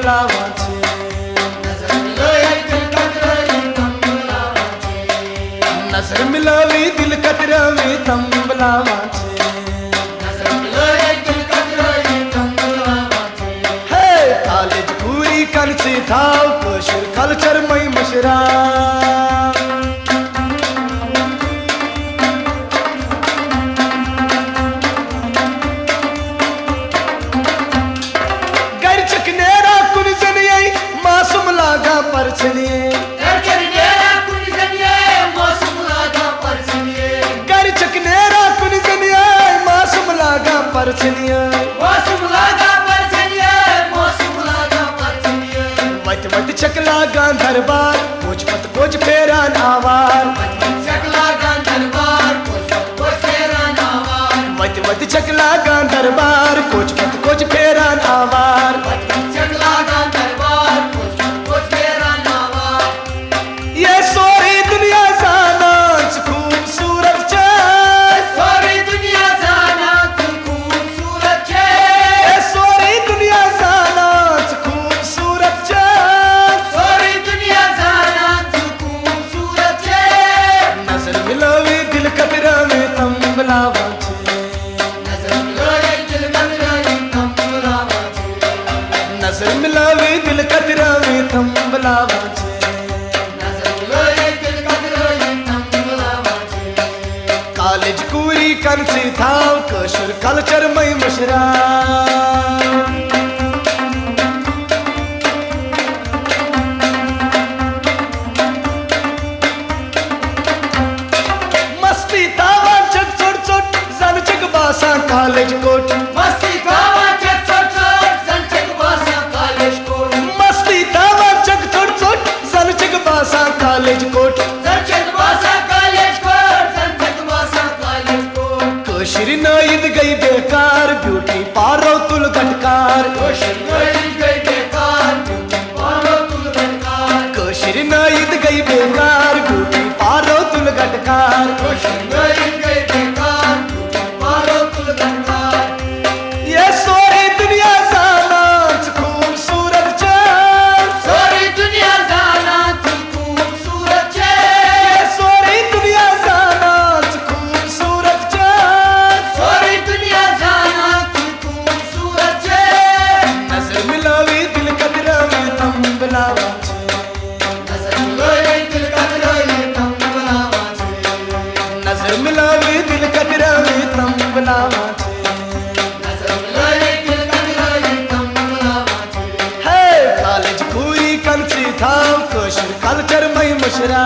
तंबलावाचे नजर मिलावी दिल कतरावी तंबलावाचे हे कॉलेज पूरी कनची थाव कशूर कल्चर मै मशरा घर चकनेरा कुन जनिए मासूम लागा परछनिए वत वत चकला गान दरबार कुछ पत कुछ फेरान आवार वत वत चकला गान दरबार कुछ पत कुछ फेरान आवार ये सोरी दुनिया जाना खूबसूरत नजर मिलावे दिल कतरावे तंबलावाचे कॉलेज पूरी कनची थाव कशूर कल्चर मै मशरा मस्ती तावा चक चोट चोट जन चक बासा कॉलेज कोट कॉलेज कोट कशीर नईद गई बेकार ब्यूटी पारो तुल गटकार कशीर नईद गई बेकार ब्यूटी पारो तुल गटकार ये सोरी दुनिया जाना खूबसूरत नजर मिलावे दिल कतरावे तंबलावाचे हे कॉलेज पूरी कनची थाव कशूर कल्चर मै मशरा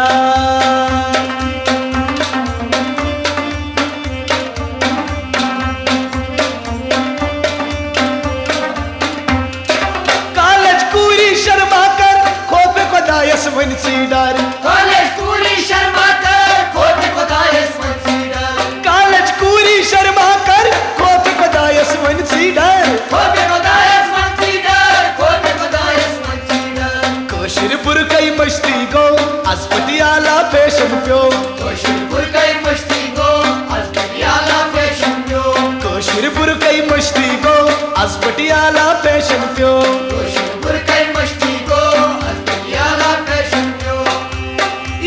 कॉलेज पूरी शर्मा कर खोपे को दायस वनची डार कशीरपुर कई मस्ती गो अस्पति आला फैशन प्यो कशीरपुर कई मस्ती गो अस्पति आला फैशन प्यो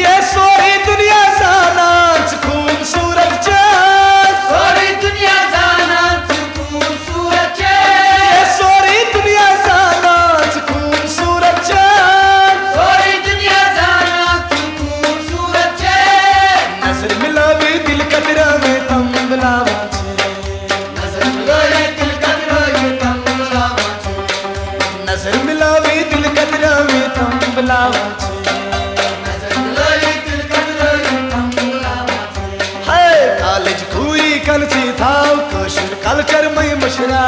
ये सोरी दुनिया जाना खूबसूरत नजर मिलावे दिल कतरावे तंबलावाचे है कॉलेज पूरी कनची थाव कशूर कल्चर मै मशरा